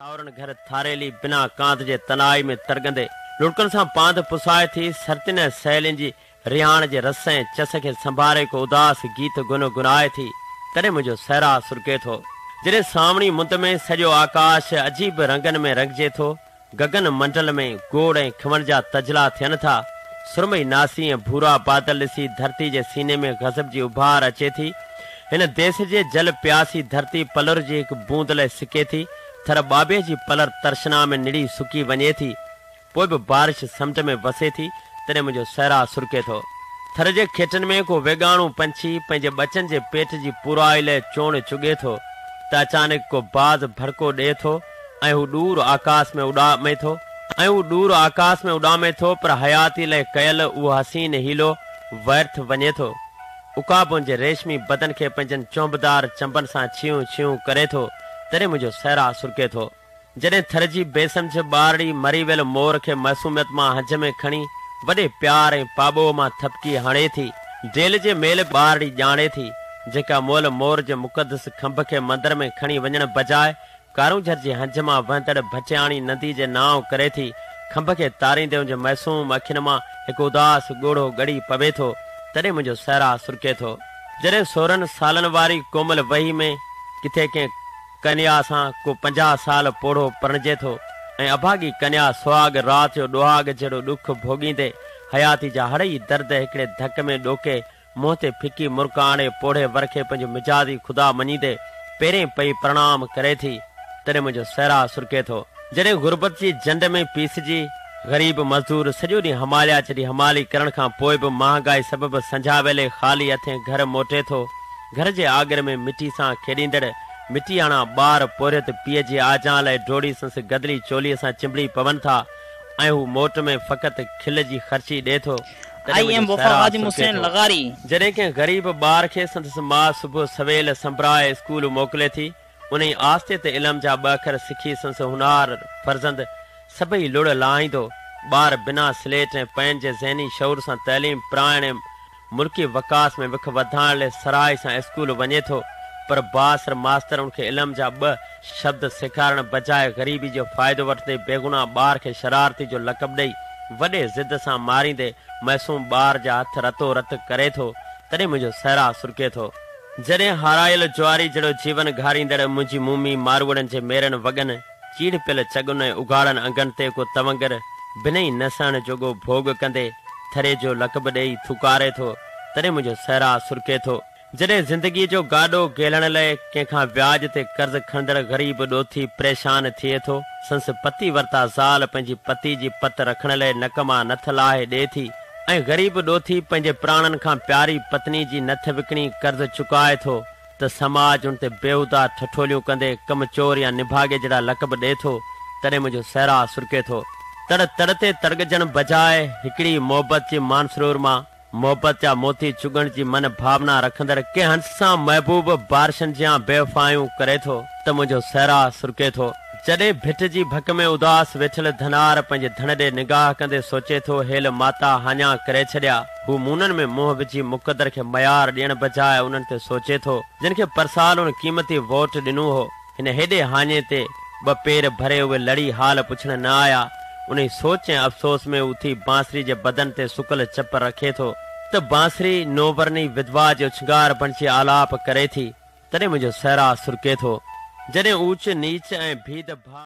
Sovereign घर थारेली बिना कांत जे तनाई में तरगंदे लुड़कन सां पांध पुसाए थी सरतिन सहेलिन जी रिहाण जे रस ऐं चस खे संभारे को उदास गीत गुनगुनाए थी। तॾहिं मुंहिंजो सहरा सुरके थो। जॾहिं सावणी मुंद में सॼो आकाश अजीब रंगन में रंगजे थो, गगन मंडल में गोड़ ऐं खिवण जा तजला थियनि था, सुरमई नासी ऐं भूरा बादल ॾिसी धरती जे सीने में गज़ब जी उभार अचे थी। हिन देश जे जल प्यासी धरती पलर जी हिकु बूंद लाइ सिके थी। थर बाबे जी पलर तरशना में निड़ी सुकी वञे थी, पोइ बि बारिश समुंड में वसे थी। तॾहिं मुंहिंजो सहरा सुरके थो। थर जे खेटनि में को वेगाणू पंछी पंहिंजे बचनि जे पेट जी पुराई लाइ चोण चुगे थो त अचानक को बाज़ भड़को ॾिए थो ऐं हू दूर आकाश में उॾामे थो, पर हयाती लाइ कयल उहो हसीन हीलो व्यर्थ वञे थो। उकाबुनि जे रेशमी बदन खे पंहिंजनि चौंबदार चंबनि सां छियूं छियूं करे थो। तॾहिं मुंहिंजो सहरा सुरके थो। जॾहिं थर जी बेसमझ ॿारड़ी मरी वियल मोर खे मासूमियत मां हज में खणी वॾे प्यार ऐं पाॿो मां थपकी हणे थी, जेल जे मेल ॿारड़ी ॼाणे थी, जेका मोल मोर जे मुक़दस खंभ खे मंदर में खणी वञण बजाए कारूंझर जे हंज मां वहंदड़ भचियाणी नदी जे नाव करे थी। खंभ खे तारींदे उनजे मासूम अखियुनि मां हिकु उदास ॻोढ़ो ॻड़ी पवे थो। तॾहिं मुंहिंजो सहरा सुरके थो। जॾहिं 16 सालनि वारी कोमल वही में किथे कंहिं कन्या सां को 50 साल पोढ़ो परिणिजे थो ऐं अभागी कन्या सुहाग राति जो ॾुहाग जहिड़ो ॾुख भोॻींदे हयाती जा हड़ई दर्द हिकिड़े धक में ॾोके मुंहं ते फिकी मुर्काणे पोढ़े वर खे पंहिंजो मिजाजी ख़ुदा मञींदे पहिरें पई प्रणाम करे थी। तॾहिं मुंहिंजो सहरा सुरके थो। जॾहिं गुरबत जी जंड में पीसजी ग़रीब मज़दूर सॼो ॾींहुं हमालिया चढ़ी हमाली करण खां पोइ बि महांगाई सबबि संझा वेले ख़ाली हथे घर मोटे थो। घर जे आगर में मिटी सां खेॾींदड़ मिटी आणा ॿार पोरियत पीअ जी आजा लाइ डोड़ी संस गदली चोलीअ सां चिंबड़ी पवनि था ऐं हू मोट में फ़क़ति खिल जी ख़र्ची ॾिए थो। जॾहिं कंहिं ग़रीब ॿार खे संदसि माउ सुबुह सवेल संभराए स्कूल मोकिले थी, उन आस्ते ते इल्म जा ॿ अखर सिखी संस हुनार फर्ज़ंद सभई लुड़ लाहींदो। ॿार बिना स्लेट ऐं पैन जे ज़हनी शऊर सां तइलीम प्राइण ऐं मुल्की वकास में विख वधाइण लाइ सराय सां स्कूल वञे थो, पर बासर मास्तर उनखे इल्म जा 2 शब्द सेखारण बजाए ग़रीबी जो फ़ाइदो वठंदे बेगुनाह ॿार खे शरारती जो लक़ब ॾेई वॾे ज़िद सां मारींदे मासूम ॿार जा हथ रतो रत करे थो। तॾहिं मुंहिंजो सहरा सुरके थो। जॾहिं हारायल जुआरी जहिड़ो जीवन घारींदड़ मुंहिंजी मुमी मारवड़नि जे मेरनि वॻनि चीड़ पियल चगुनि ऐं उघाड़नि अंगनि ते को तवंगर बिनई नसण जोॻो भोग कंदे थरे जो लक़ब ॾेई थुकारे थो। तॾहिं मुंहिंजो सहरा सुरके थो। जॾहिं ज़िंदगी जो गाॾो गेलण लाइ कंहिंखां व्याज ते कर्ज़ खणंदड़ ग़रीब ॾोथी परेशान थिए थो, संस पति वरिता ज़ाल पंहिंजी पति जी पत रखण लाइ नक मां नथ लाहे ॾिए थी ऐं ग़रीब ॾोथी पंहिंजे प्राणनि खां प्यारी पत्नी जी नथ विकिणी कर्ज़ चुकाए थो त समाज उन ते बेहुदा ठठोलियूं कंदे कमचोर या निभागे जहिड़ा लक़ब ॾिए थो। तॾहिं मुंहिंजो सहरा सुरके थो। तड़ तड़ ते तड़गजण बजाए हिकिड़ी मोहबत जी मानसरोवर मां मोहबत जा मोती चुगण जी मन भावना रखंदड़ कंहिं हंस सां महबूब बारिशनि जा बेवफ़ायूं करे थो त मुंहिंजो सहरा सुरके थो। जॾहिं भिट जी भक में उदास वेठल धनार पंहिंजे धन ॾे निगाह कंदे सोचे थो हेल माता हाञा करे छॾिया, हू मुननि में मुंहुं विझी मुक़दर खे मयार ॾियण बजाए उन्हनि ते सोचे थो जिन खे परसाल उन क़ीमती वोट ॾिनो हो। हिन हेॾे हाञे ते 2 पेर भरे उहे लड़ी हाल पुछण न आया। उन सोच ऐं अफ़सोस में उथी बांसरी जे बदन ते सुकल चप रखे थो त बांसरी नोवरनी विधवा जो श्रृंगार बणिजी आलाप करे थी। तॾहिं मुंहिंजो सहरा सुरके थो। जॾहिं ऊच नीच ऐं भीद भाव